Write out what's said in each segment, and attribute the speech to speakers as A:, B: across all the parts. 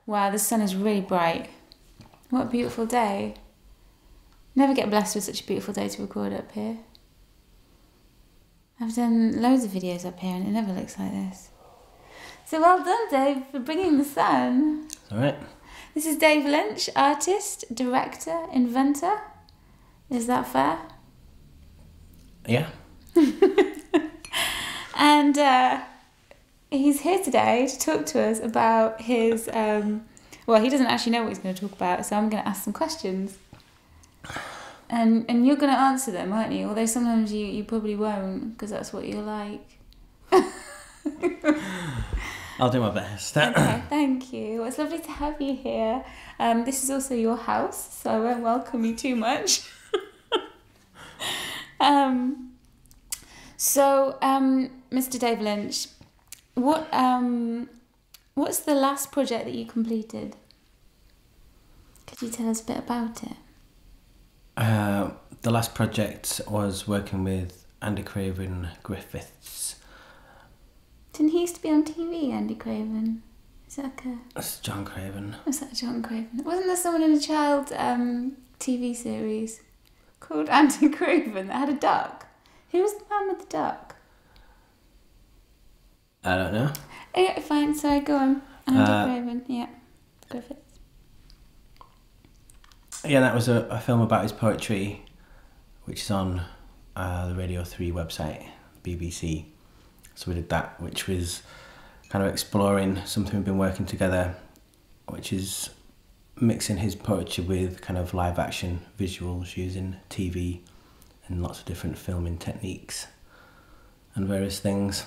A: Wow, the sun is really bright. What a beautiful day. Never get blessed with such a beautiful day to record up here. I've done loads of videos up here and it never looks like this. So well done, Dave, for bringing the sun.
B: All right.
A: This is Dave Lynch, artist, director, inventor. Is that fair?
B: Yeah.
A: And he's here today to talk to us about his... well, he doesn't actually know what he's going to talk about, so I'm going to ask some questions. And you're going to answer them, aren't you? Although sometimes you probably won't, because that's what you're like.
B: I'll do my best.
A: Okay, thank you. Well, it's lovely to have you here. This is also your house, so I won't welcome you too much. Mr. Dave Lynch, what's the last project that you completed? Could you tell us a bit about it?
B: The last project was working with Andy Craven Griffiths.
A: Didn't he used to be on TV, Andy Craven? Is that
B: That's John Craven.
A: Was that John Craven? Wasn't there someone in a child TV series called Andy Craven that had a duck? Who was the man with the duck?
B: I don't know.
A: Yeah, fine, sorry, go on. Andy Craven, yeah. Griffiths.
B: Yeah, that was a film about his poetry, which is on the Radio 3 website, BBC. So we did that, which was kind of exploring something we've been working together, which is mixing his poetry with kind of live action visuals using TV and lots of different filming techniques and various things.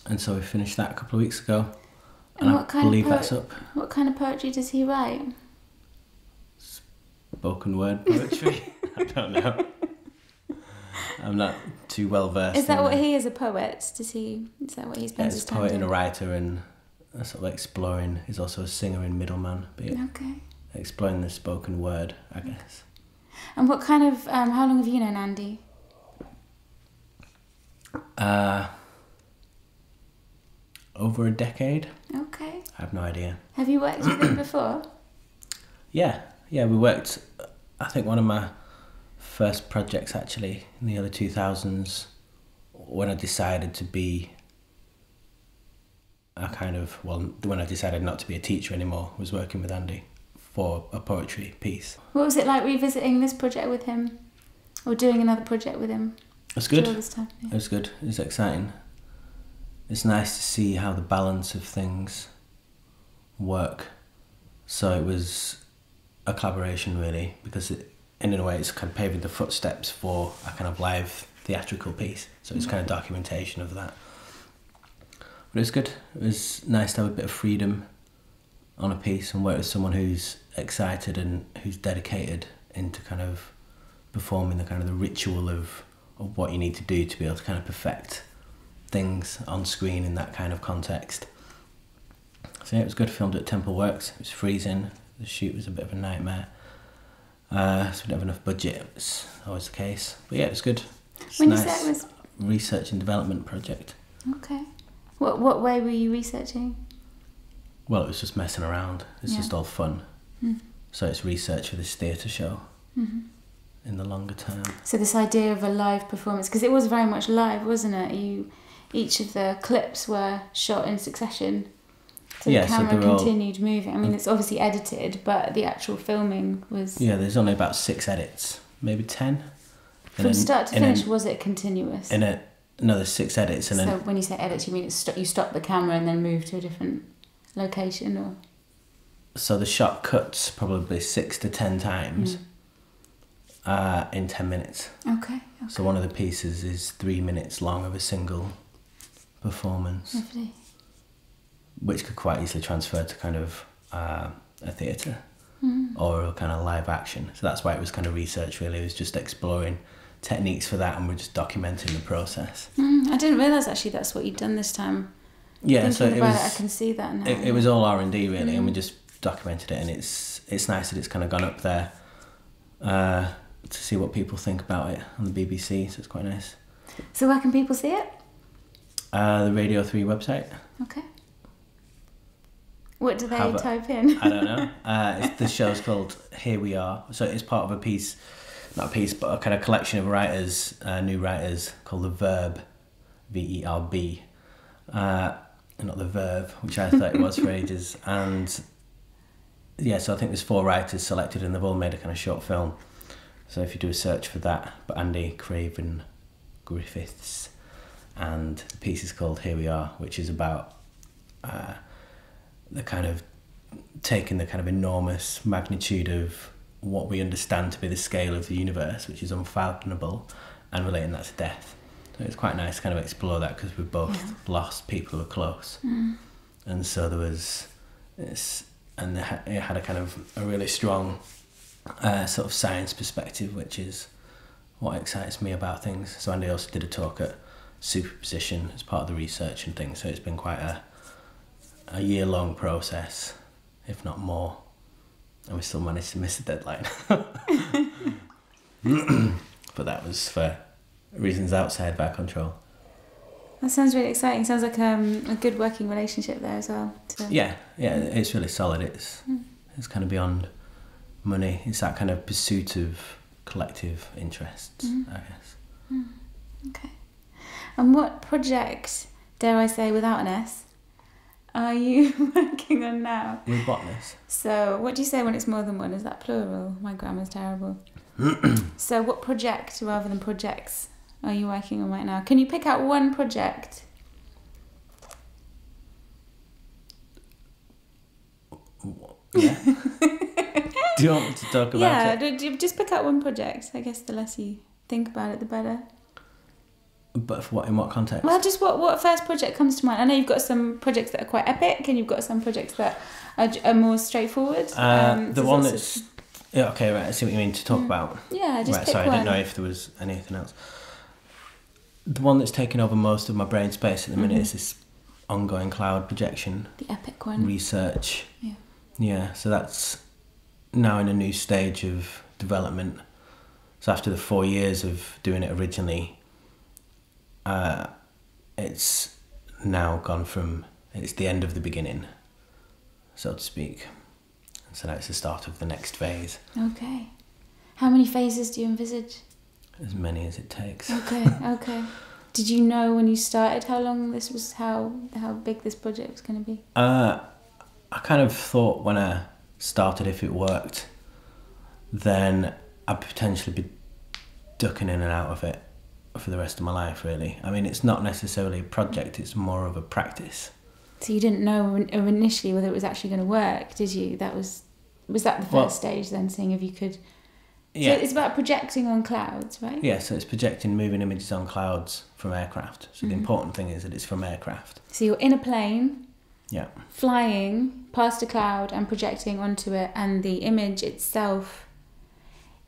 B: And so we finished that a couple of weeks ago. And I believe that's up.
A: What kind of poetry does he write?
B: Spoken word poetry? I don't know. I'm not too well versed.
A: Is that what he is, a poet? Is that what he's been?
B: He's a poet and a writer and sort of exploring. He's also a singer and middleman. But yeah,
A: okay.
B: Exploring the spoken word, I guess.
A: And what kind of, how long have you known Andy?
B: Over a decade.
A: Okay.
B: I have no idea.
A: Have you worked with him before?
B: Yeah, we worked. I think one of my first projects actually in the early 2000s, when I decided to be when I decided not to be a teacher anymore, was working with Andy for a poetry piece.
A: What was it like revisiting this project with him, or doing another project with him?
B: It was good.
A: All this time, yeah.
B: It was good. It was exciting. It's nice to see how the balance of things work. So it was a collaboration really, because in a way it's kind of paving the footsteps for a kind of live theatrical piece. So it's kind of documentation of that. But it was good. It was nice to have a bit of freedom on a piece and work with someone who's excited and who's dedicated into kind of performing the kind of the ritual of what you need to do to be able to kind of perfect things on screen in that kind of context. So yeah, it was good. Filmed at Temple Works. It was freezing. The shoot was a bit of a nightmare. So we didn't have enough budget. It's always the case. But yeah, it was good. It's
A: when
B: nice
A: you said it was
B: research and development project.
A: Okay. What way were you researching?
B: Well, it was just messing around. It's just all fun.
A: Mm.
B: So it's research for this theatre show in the longer term.
A: So this idea of a live performance, because it was very much live, wasn't it? Each of the clips were shot in succession. So the camera continued moving. I mean, it's obviously edited, but the actual filming was...
B: Yeah, there's only about 6 edits, maybe 10.
A: From start to finish, was it continuous?
B: No, there's 6 edits. And
A: so when you say edits, you mean you stop the camera and then move to a different location, or...?
B: So the shot cuts probably 6 to 10 times in 10 minutes.
A: Okay.
B: So one of the pieces is 3 minutes long of a single performance.
A: Lovely.
B: Which could quite easily transfer to kind of a theatre or a kind of live action. So that's why it was kind of research really. It was just exploring techniques for that and we're just documenting the process.
A: I didn't realise actually that's what you'd done this time.
B: Yeah,
A: Thinking
B: so it
A: about
B: was...
A: I can see that now.
B: It was all R&D really and we just documented it and it's nice that it's kind of gone up there to see what people think about it on the BBC, so it's quite nice.
A: So where can people see it?
B: The Radio 3 website.
A: Okay. What do they type in?
B: I don't know. The show's called Here We Are. So it's part of a piece, not a piece, but a kind of collection of writers, new writers, called The Verb, VERB. Not The Verve, which I thought it was for ages. And yeah, so I think there's 4 writers selected and they've all made a kind of short film. So if you do a search for that, but Andy Craven Griffiths, and the piece is called Here We Are, which is about the kind of taking the kind of enormous magnitude of what we understand to be the scale of the universe, which is unfathomable, and relating that to death. So it's quite nice to kind of explore that because we've both lost people who are close. And so there was this, and it had a kind of a really strong sort of science perspective, which is what excites me about things. So Andy also did a talk at Superposition as part of the research and things, so it's been quite a year-long process, if not more, and we still managed to miss the deadline. But that was for reasons outside of our control.
A: That sounds really exciting. Sounds like a good working relationship there as well.
B: Yeah, it's really solid. It's kind of beyond money. It's that kind of pursuit of collective interests, I guess.
A: Okay. And what project, dare I say without an S, are you working on now?
B: With botanist.
A: So what do you say when it's more than one? Is that plural? My grammar's terrible. So what project rather than projects are you working on right now? Can you pick out one project?
B: Yeah. Do you want me to talk about it?
A: Yeah, just pick out one project. I guess the less you think about it, the better.
B: But for what, in what context?
A: Well, just what first project comes to mind? I know you've got some projects that are quite epic, and you've got some projects that are more straightforward.
B: The one that's... Yeah, okay, right, I see what you mean to talk about.
A: Yeah, just
B: right,
A: pick
B: sorry,
A: one.
B: I didn't know if there was anything else. The one that's taken over most of my brain space at the minute is this ongoing cloud projection.
A: The epic one.
B: Research.
A: Yeah.
B: Yeah, so that's now in a new stage of development. So after the 4 years of doing it originally, it's now gone from, it's the end of the beginning, so to speak. So now it's the start of the next phase.
A: Okay. How many phases do you envisage?
B: As many as it takes.
A: Okay. Did you know when you started how long this was, how big this project was going to be?
B: I kind of thought when I started, if it worked, then I'd potentially be ducking in and out of it for the rest of my life, really. I mean, it's not necessarily a project, it's more of a practice. So
A: you didn't know initially whether it was actually going to work, did you? Was that the first stage then, seeing if you could...
B: Yeah.
A: So it's about projecting on clouds, right?
B: Yeah, so it's projecting moving images on clouds from aircraft. So the important thing is that it's from aircraft.
A: So you're in a plane,
B: yeah,
A: flying past a cloud and projecting onto it, and the image itself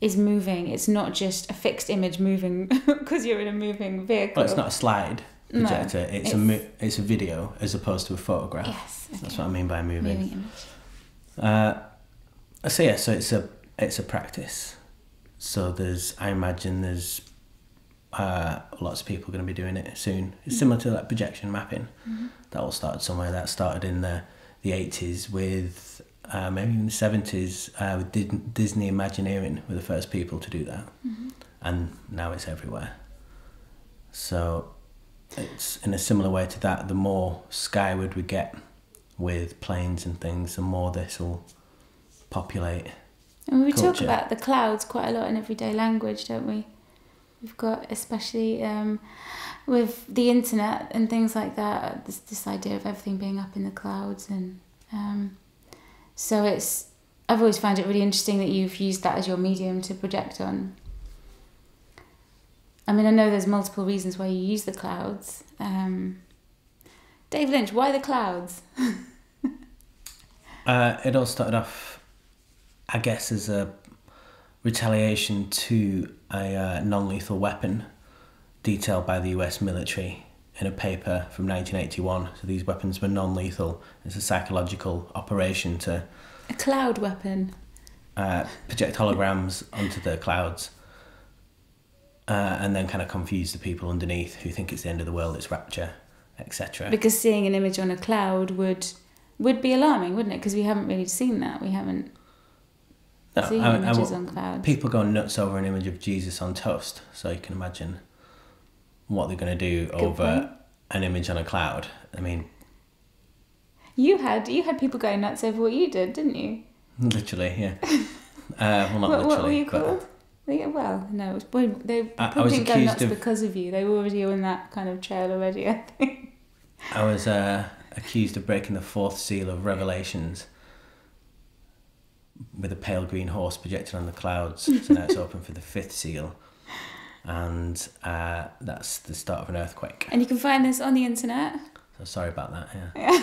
A: is moving. It's not just a fixed image moving because you're in a moving vehicle.
B: Well, it's not a slide projector.
A: No,
B: it's a video as opposed to a photograph.
A: Yes, okay.
B: That's what I mean by moving.
A: Moving image.
B: So it's a practice. So I imagine there's lots of people going to be doing it soon. It's similar to like projection mapping. That all started somewhere. That started in the 80s with maybe in the 70s with Disney Imagineering were the first people to do that. And now it's everywhere. So it's in a similar way to that. The more skyward we get with planes and things, the more this will populate.
A: And we
B: culture.
A: talk about the clouds quite a lot in everyday language, don't we? We've got, especially with the internet and things like that, this idea of everything being up in the clouds. And so I've always found it really interesting that you've used that as your medium to project on. I mean, I know there's multiple reasons why you use the clouds. Dave Lynch, why the clouds?
B: It all started off, I guess, as a retaliation to a non-lethal weapon detailed by the US military in a paper from 1981. So these weapons were non-lethal. It's a psychological operation to...
A: A cloud weapon?
B: Project holograms onto the clouds and then kind of confuse the people underneath who think it's the end of the world, it's rapture, etc.
A: Because seeing an image on a cloud would would be alarming, wouldn't it? Because we haven't really seen that. We haven't seen images on clouds.
B: People go nuts over an image of Jesus on toast, so you can imagine what they're going to do over an image on a cloud. I mean,
A: you had people going nuts over what you did, didn't you?
B: Literally, yeah. Well, not literally.
A: What were you called? Well, no, they probably didn't go nuts because of you. They were already on that kind of trail already, I think.
B: I was accused of breaking the fourth seal of Revelations with a pale green horse projected on the clouds. So now it's open for the fifth seal. And that's the start of an earthquake.
A: And you can find this on the internet.
B: So sorry about that, yeah.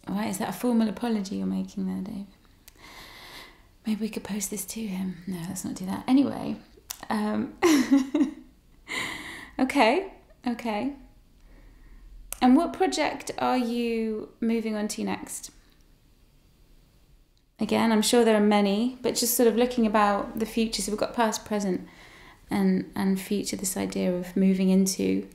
A: Right, is that a formal apology you're making there, Dave? Maybe we could post this to him. No, let's not do that. Anyway, okay. And what project are you moving on to next? Again, I'm sure there are many, but just sort of looking about the future. So we've got past, present, and future. This idea of moving into.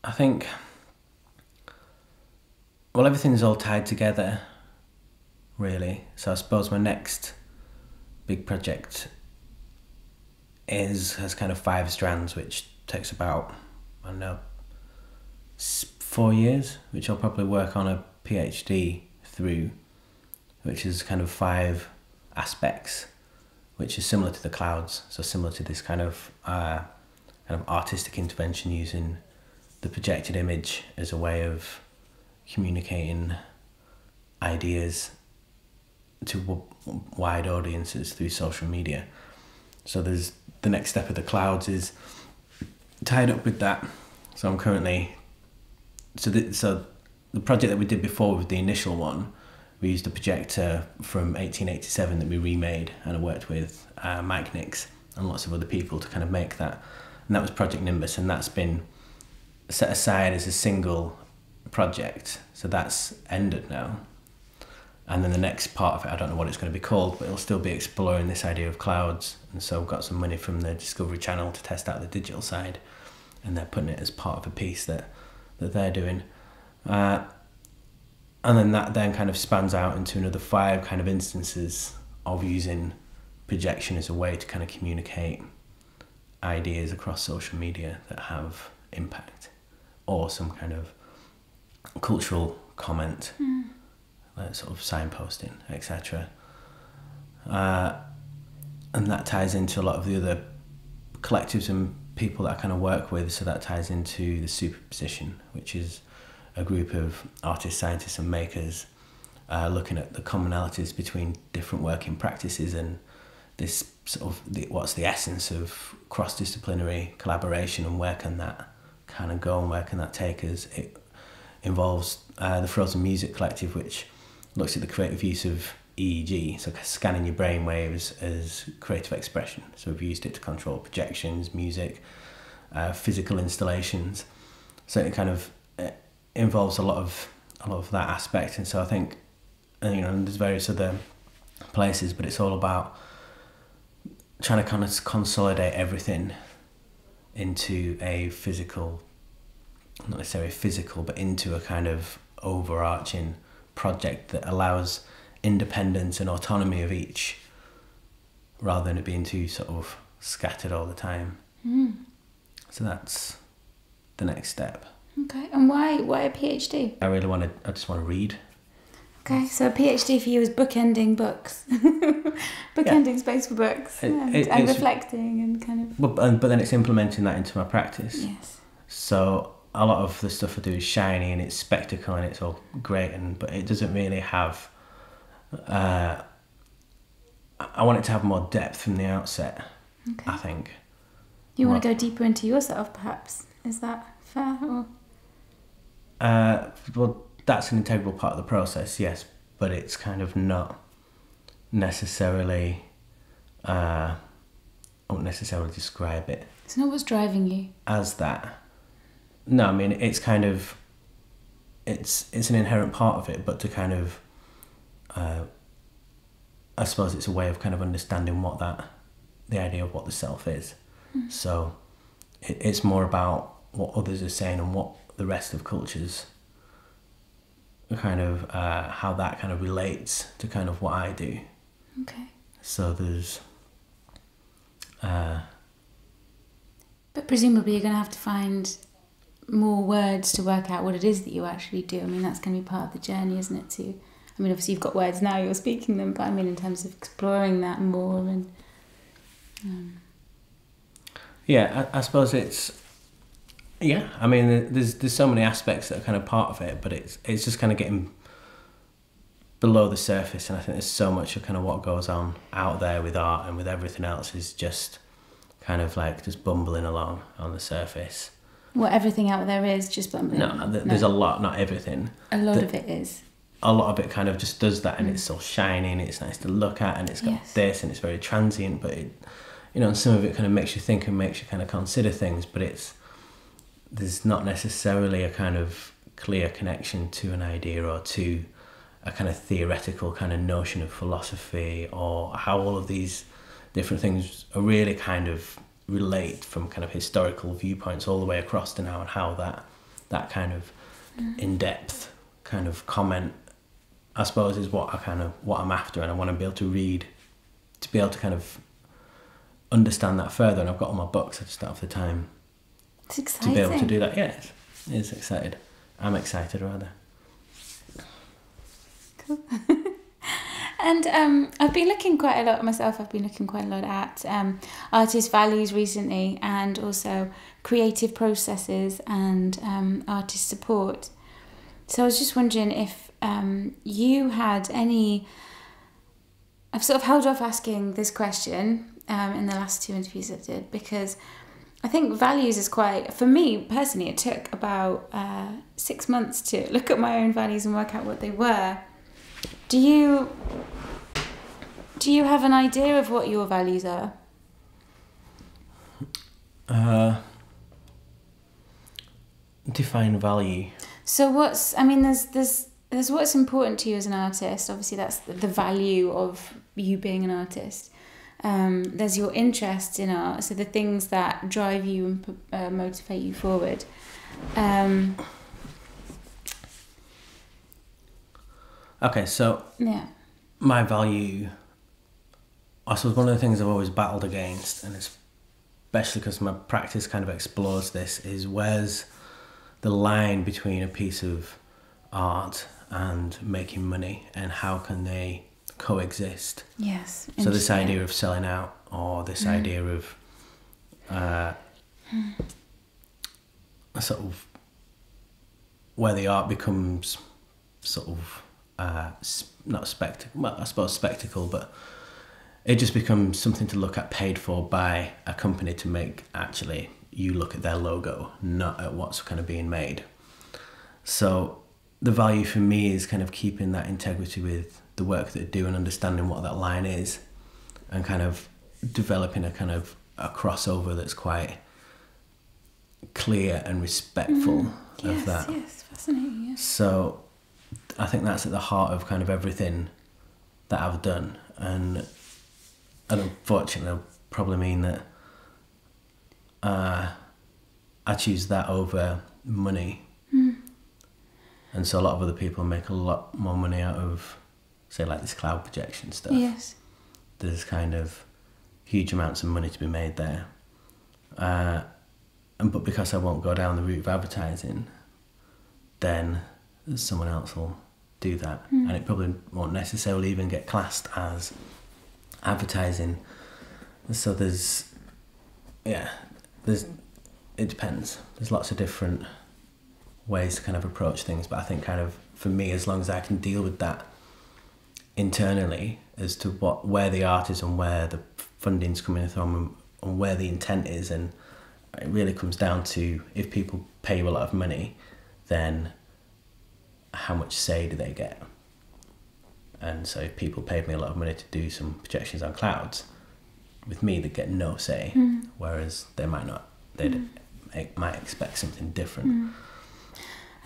B: I think, well, everything's all tied together, really. So I suppose my next big project has kind of 5 strands, which takes about, I don't know, 4 years, which I'll probably work on a PhD through, which is kind of 5 aspects, which is similar to the clouds. So similar to this kind of artistic intervention using the projected image as a way of communicating ideas to wide audiences through social media. So there's the next step of the clouds is tied up with that. So I'm currently so the project that we did before with the initial one, we used a projector from 1887 that we remade, and I worked with Mike Nix and lots of other people to kind of make that. And that was Project Nimbus, and that's been set aside as a single project. So that's ended now. And then the next part of it, I don't know what it's going to be called, but it'll still be exploring this idea of clouds. And so I've got some money from the Discovery Channel to test out the digital side, and they're putting it as part of a piece that they're doing. And then that then kind of spans out into another 5 kind of instances of using projection as a way to kind of communicate ideas across social media that have impact, or some kind of cultural comment, like sort of signposting, etc. And that ties into a lot of the other collectives and people that I kind of work with. So that ties into the Superposition, which is a group of artists, scientists and makers looking at the commonalities between different working practices and this sort of what's the essence of cross-disciplinary collaboration, and where can that kind of go and where can that take us. It involves the Frozen Music Collective, which looks at the creative use of EEG, so scanning your brain waves as creative expression. So we've used it to control projections, music, physical installations. So it kind of involves a lot of that aspect. And so I think, and there's various other places, but it's all about trying to kind of consolidate everything into a physical, not necessarily physical, but into a kind of overarching project that allows independence and autonomy of each, rather than it being too sort of scattered all the time. So that's the next step.
A: Okay, and why a PhD?
B: I just want to read.
A: Okay, so a PhD for you is bookending books, bookending space for books, and reflecting and kind of.
B: But then it's implementing that into my practice.
A: Yes.
B: So a lot of the stuff I do is shiny and it's spectacle and it's all great, but it doesn't really have. I want it to have more depth from the outset. Okay. I think.
A: You want to go deeper into yourself, perhaps? Is that fair? Or?
B: Well, that's an integral part of the process, yes, but it's kind of not necessarily. I won't necessarily describe it.
A: It's not what's driving you.
B: As that. No, I mean it's kind of. It's an inherent part of it, but to kind of. I suppose it's a way of kind of understanding what that the idea of what the self is. So it's more about what others are saying and what the rest of cultures kind of how that kind of relates to kind of what I do.
A: Okay.
B: So there's
A: but presumably you're going to have to find more words to work out what it is that you actually do. I mean, that's going to be part of the journey, isn't it, too? I mean, obviously you've got words now, you're speaking them, but I mean in terms of exploring that more and...
B: Yeah, I suppose it's... Yeah, I mean, there's so many aspects that are kind of part of it, but it's just kind of getting below the surface, and I think there's so much of kind of what goes on out there with art and with everything else is just kind of like just bumbling along on the surface.
A: What everything out there is just bumbling?
B: No, there's a lot, not everything.
A: A lot of it is.
B: A lot of it kind of just does that, and it's all shiny and it's nice to look at, and it's got this, and it's very transient, but it, you know, and some of it kind of makes you think and makes you kind of consider things, but there's not necessarily a kind of clear connection to an idea or to a kind of theoretical kind of notion of philosophy, or how all of these different things are really kind of relate from kind of historical viewpoints all the way across to now, and how that kind of in-depth kind of comment, I suppose, is what I'm after, and I want to be able to read, to be able to kind of understand that further. And I've got all my books, I just don't have the time to be able to do that. Yeah, it is excited. I'm excited, rather.
A: Cool. And I've been looking quite a lot myself. I've been looking quite a lot at artist values recently, and also creative processes and artist support. So I was just wondering if you had any... I've sort of held off asking this question in the last 2 interviews I did, because I think values is quite... For me, personally, it took about 6 months to look at my own values and work out what they were. Do you have an idea of what your values are?
B: Define value.
A: So what's... I mean, there's what's important to you as an artist. Obviously, that's the value of you being an artist. There's your interest in art, so the things that drive you and motivate you forward.
B: Okay, so
A: yeah,
B: my value, I suppose one of the things I've always battled against, and especially because my practice kind of explores this, is where's the line between a piece of art and making money, and how can they coexist?
A: Yes.
B: So this idea of selling out, or this idea of a sort of where the art becomes sort of not spectacle, well, I suppose spectacle, but it just becomes something to look at, paid for by a company to make actually you look at their logo, not at what's kind of being made. So the value for me is kind of keeping that integrity with the work that I do and understanding what that line is, and kind of developing a kind of a crossover that's quite clear and respectful of that.
A: Yes, fascinating. Yes.
B: So I think that's at the heart of kind of everything that I've done, and unfortunately it'll probably mean that I choose that over money. And so a lot of other people make a lot more money out of, say, like this cloud projection stuff.
A: Yes.
B: There's kind of huge amounts of money to be made there. But because I won't go down the route of advertising, then someone else will do that. And it probably won't necessarily even get classed as advertising. So it depends. There's lots of different ways to kind of approach things, but I think kind of for me, as long as I can deal with that internally as to where the art is and where the funding's coming from and where the intent is, and it really comes down to, if people pay you a lot of money, then how much say do they get? And so if people paid me a lot of money to do some projections on clouds, with me they'd get no say, whereas they might not. Might expect something different.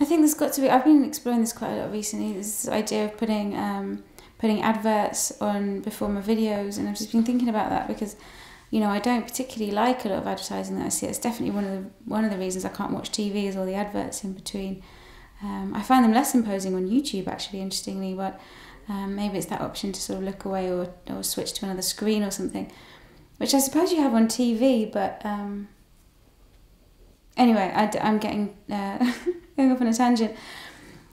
A: I think there's got to be... I've been exploring this quite a lot recently, this idea of putting adverts on before my videos, and I've just been thinking about that because, I don't particularly like a lot of advertising that I see. It's definitely one of the reasons I can't watch TV is all the adverts in between. I find them less imposing on YouTube, actually, interestingly, but maybe it's that option to sort of look away or switch to another screen or something, which I suppose you have on TV, but anyway, I'm getting going off on a tangent.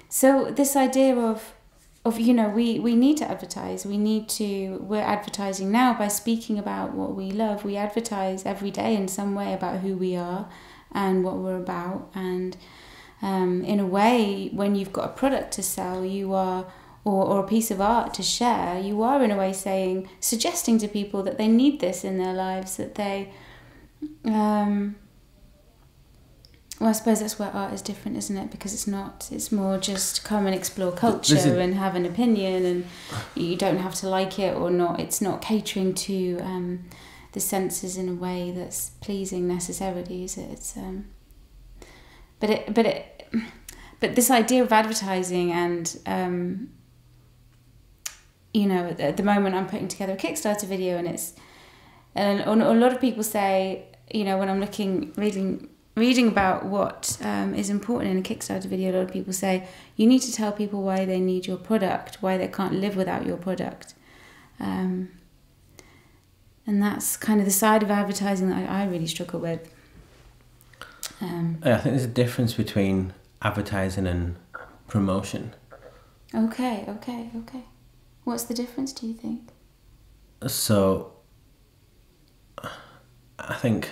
A: So this idea of we need to advertise. We're advertising now by speaking about what we love. We advertise every day in some way about who we are and what we're about. And in a way, when you've got a product to sell, you are, or a piece of art to share, you are in a way suggesting to people that they need this in their lives, that they... Well, I suppose that's where art is different, isn't it? Because it's more just come and explore culture and have an opinion, and you don't have to like it or not. It's not catering to the senses in a way that's pleasing necessarily, is it? It's but this idea of advertising and at the moment I'm putting together a Kickstarter video, and a lot of people say, when I'm reading about what is important in a Kickstarter video, a lot of people say you need to tell people why they need your product, why they can't live without your product. And that's kind of the side of advertising that I really struggle with.
B: I think there's a difference between advertising and promotion.
A: Okay. What's the difference, do you think?
B: So, I think...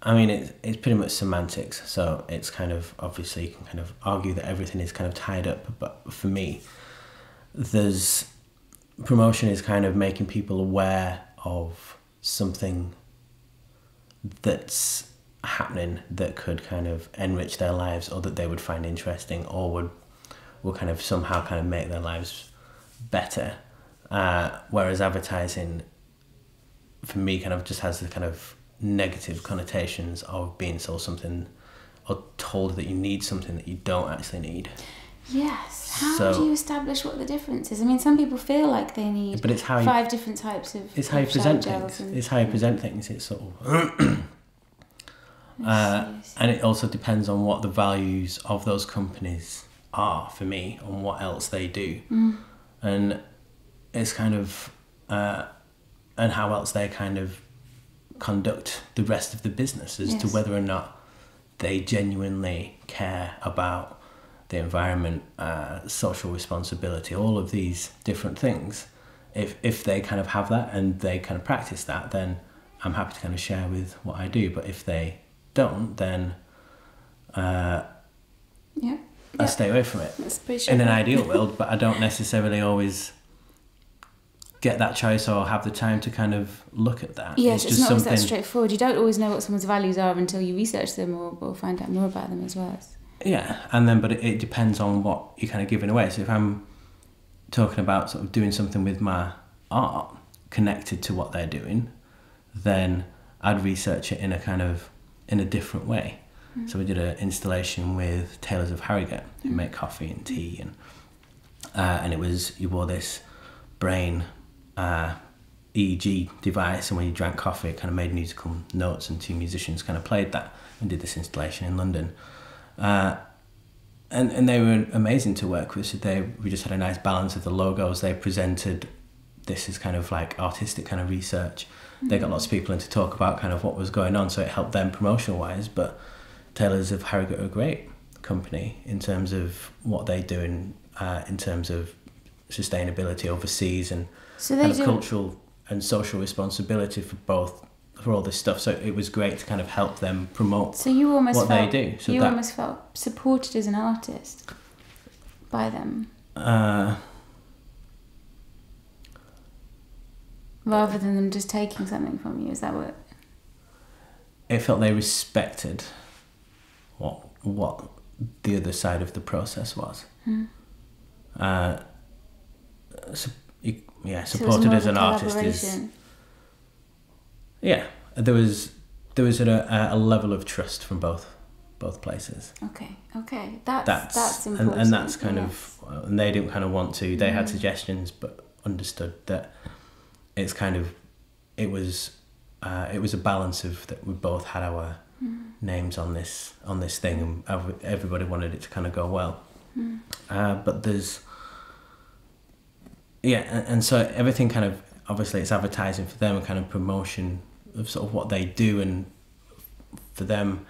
B: it's pretty much semantics, so it's kind of, obviously you can kind of argue that everything is kind of tied up, but for me, promotion is kind of making people aware of something that's happening that could kind of enrich their lives, or that they would find interesting, or would kind of somehow kind of make their lives better, whereas advertising, for me, kind of just has the kind of negative connotations of being sold something or told that you need something that you don't actually need.
A: Yes. How do you establish what the difference is? Some people feel like they need five different types of...
B: It's how you present things. It's how you present things. It's sort of... and it also depends on what the values of those companies are, for me, on what else they do. And it's kind of... and how else they kind of conduct the rest of the business as to whether or not they genuinely care about the environment, social responsibility, all of these different things. If they kind of have that and they kind of practice that, then I'm happy to kind of share with what I do. But if they don't, then I stay away from it.
A: That's pretty
B: in an ideal world, but I don't necessarily always get that choice or have the time to kind of look at that.
A: Yes, it's not always that straightforward. You don't always know what someone's values are until you research them or find out more about them as well.
B: Yeah, but it depends on what you're kind of giving away. So if I'm talking about sort of doing something with my art connected to what they're doing, then I'd research it in a different way. So we did an installation with Tailors of Harrogate, who make coffee and tea, and it was, you wore this brain EEG device, and when you drank coffee it kind of made musical notes, and two musicians kind of played that and did this installation in London, and they were amazing to work with. So we just had a nice balance of the logos. They presented this as kind of like artistic kind of research. They got lots of people in to talk about kind of what was going on, so it helped them promotional wise. But Tailors of Harrogate are a great company in terms of what they do in terms of sustainability overseas, and kind of cultural and social responsibility for all this stuff. So it was great to kind of help them promote what they do. So
A: almost felt supported as an artist by them, rather than them just taking something from you. Is that what?
B: It felt they respected what the other side of the process was. Supported as an artist is... Yeah, there was a level of trust from both places.
A: Okay, that's important.
B: And that's kind of, and they didn't kind of want to. They had suggestions, but understood that it's kind of it was a balance of that we both had our names on this thing, and everybody wanted it to kind of go well. But there's and so everything kind of, obviously it's advertising for them, and kind of promotion of sort of what they do, and for them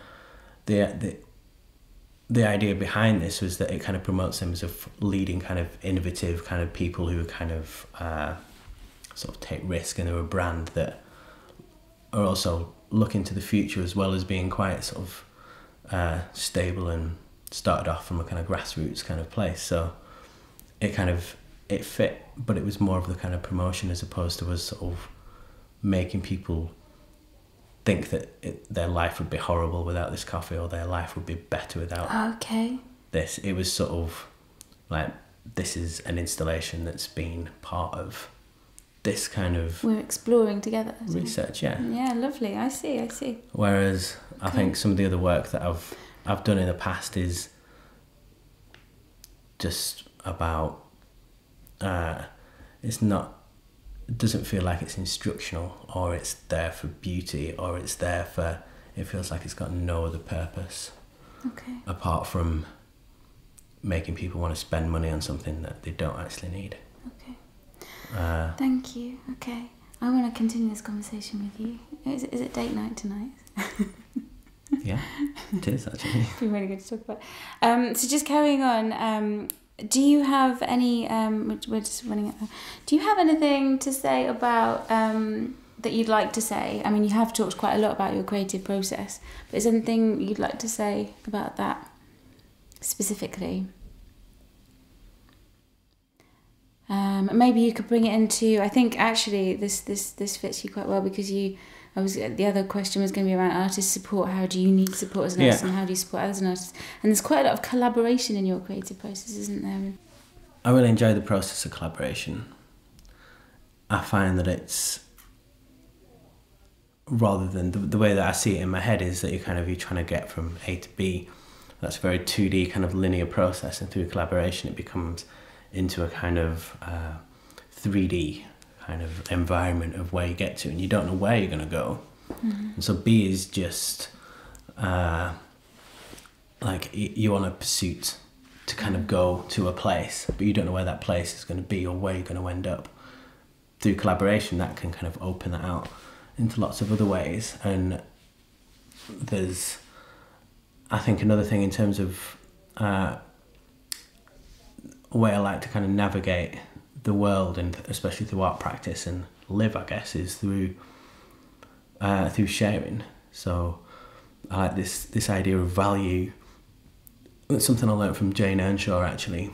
B: the idea behind this was that it kind of promotes them as a leading kind of innovative kind of people who kind of sort of take risk, and they're a brand that are also looking to the future, as well as being quite sort of stable and started off from a kind of grassroots kind of place. So it fit, but it was more of the kind of promotion as opposed to us sort of making people think that their life would be horrible without this coffee, or their life would be better without this. It was sort of like, this is an installation that's been part of this kind of...
A: We're exploring together.
B: Research, yeah.
A: Yeah, lovely. I see.
B: Whereas I think some of the other work that I've done in the past is just about... it doesn't feel like it's instructional, or it's there for beauty, or it's there for... It feels like it's got no other purpose.
A: Okay.
B: Apart from making people want to spend money on something that they don't actually need.
A: Okay. Thank you. Okay. I want to continue this conversation with you. Is it date night tonight?
B: Yeah, it is actually.
A: It'd be really good to talk about. So just carrying on, do you have any, we're just running out, do you have anything to say about, that you'd like to say? I mean, you have talked quite a lot about your creative process, but is there anything you'd like to say about that specifically? Maybe you could bring it into, I think actually this fits you quite well, because the other question was going to be around artist support. How do you need support as an artist, and how do you support others as an artist? And there's quite a lot of collaboration in your creative process, isn't there?
B: I really enjoy the process of collaboration. I find that it's, rather than the way that I see it in my head, is that you're trying to get from A to B. That's a very 2D kind of linear process, and through collaboration it becomes into a kind of 3D kind of environment of where you get to, and you don't know where you're going to go. Mm-hmm. And so B is just like you're on a pursuit to kind of go to a place, but you don't know where that place is going to be or where you're going to end up. Through collaboration, that can kind of open that out into lots of other ways. And there's, I think, another thing in terms of a way I like to kind of navigate the world, and especially through art practice and live, I guess, is through sharing. So I like this idea of value. It's something I learned from Jane Earnshaw, actually,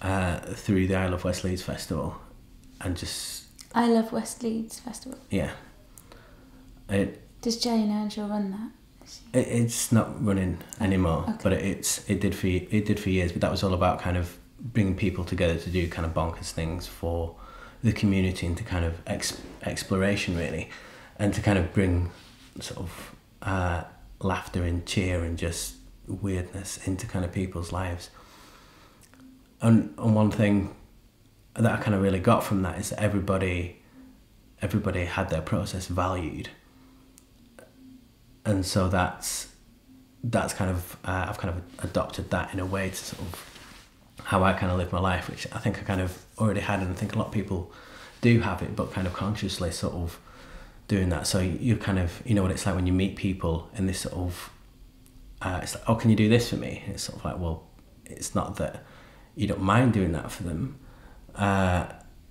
B: through the I Love West Leeds Festival. And just...
A: I Love West Leeds Festival?
B: Yeah.
A: Does Jane Earnshaw run that?
B: It's not running anymore, okay. But it did for years. But that was all about kind of bringing people together to do kind of bonkers things for the community, and to kind of exploration, really, and to kind of bring sort of laughter and cheer and just weirdness into kind of people's lives. And one thing that I kind of really got from that is that everybody had their process valued. And so that's kind of I've kind of adopted that in a way to sort of how I kind of live my life, which I think I kind of already had, and I think a lot of people do have it, but kind of consciously sort of doing that. So you kind of, you know what it's like when you meet people in this sort of it's like, oh, can you do this for me? And it's sort of like, well, it's not that you don't mind doing that for them,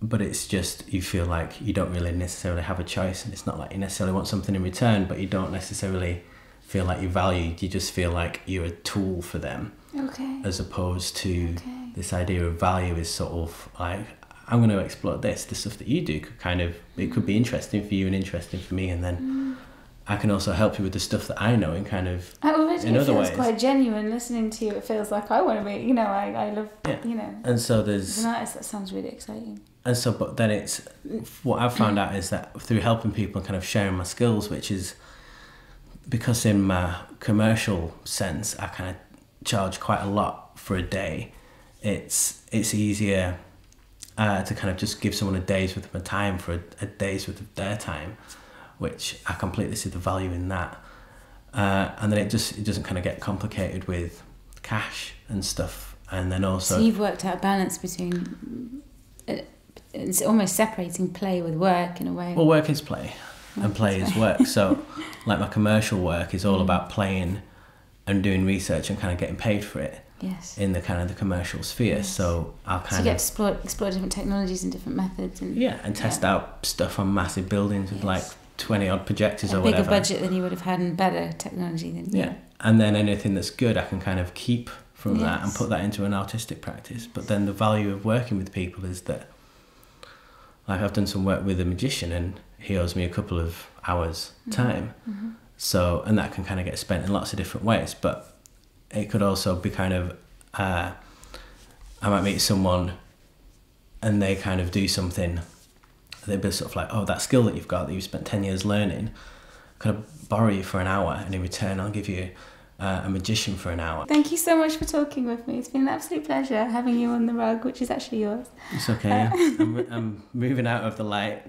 B: but it's just you feel like you don't really necessarily have a choice, and it's not like you necessarily want something in return, but you don't necessarily feel like you're valued. You just feel like you're a tool for them.
A: Okay.
B: As opposed to this idea of value is sort of like, I'm going to explore the stuff that you do could kind of, it could be interesting for you and interesting for me, and then I can also help you with the stuff that I know in kind of in other ways.
A: It feels quite genuine listening to you. It feels like I want to be, you know, I love, you know.
B: And so there's...
A: As an artist, that sounds really exciting.
B: And so, but then it's, what I've found out is that through helping people and kind of sharing my skills, which is, because in my commercial sense, I kind of charge quite a lot for a day, it's easier to kind of just give someone a day's worth of my time for a day's worth of their time, which I completely see the value in that. And then it doesn't kind of get complicated with cash and stuff. And then also...
A: So you've worked out a balance between... It's almost separating play with work in a way.
B: Well, work is play, and play is work. So, like, my commercial work is all about playing and doing research and kind of getting paid for it.
A: Yes.
B: In the kind of the commercial sphere. Yes. So I'll kind
A: of... So you get to explore different technologies and different methods. And
B: and test out stuff on massive buildings with like 20 odd projectors or
A: whatever. A
B: bigger
A: budget than you would have had and better technology than...
B: Yeah. And then anything that's good I can kind of keep from that and put that into an artistic practice. But then the value of working with people is that, like, I've done some work with a magician and he owes me a couple of hours time. Mm-hmm. So, and that can kind of get spent in lots of different ways. But it could also be kind of, I might meet someone and they kind of do something, they'd be sort of like, oh, that skill that you've got, that you've spent 10 years learning, kind of borrow you for an hour, and in return I'll give you a magician for an hour.
A: Thank you so much for talking with me. It's been an absolute pleasure having you on the rug, which is actually yours.
B: It's okay. I'm moving out of the light.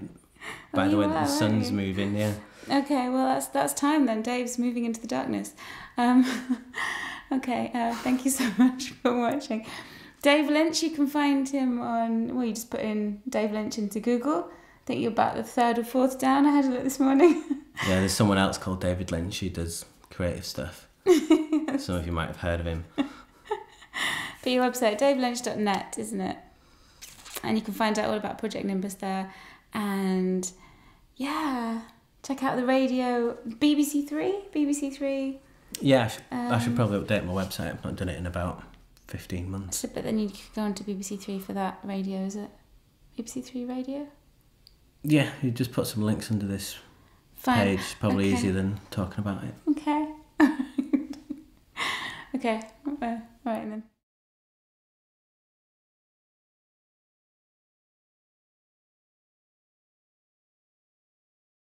B: By the way, the sun's moving, yeah.
A: Okay, well that's time then. Dave's moving into the darkness. Okay, thank you so much for watching. Dave Lynch, you can find him on, well, you just put in Dave Lynch into Google. I think you're about the third or fourth down. I had a look this morning.
B: Yeah, there's someone else called David Lynch who does creative stuff. Some of you might have heard of him.
A: But your website, davelynch.net, isn't it? And you can find out all about Project Nimbus there. And yeah, check out the radio, BBC Three. Yeah,
B: I should probably update my website. I've not done it in about 15 months.
A: But then you could go on to BBC Three for that radio, is it? BBC Three radio?
B: Yeah, you just put some links under this page. Probably easier than talking about it.
A: Okay. Okay, all right then.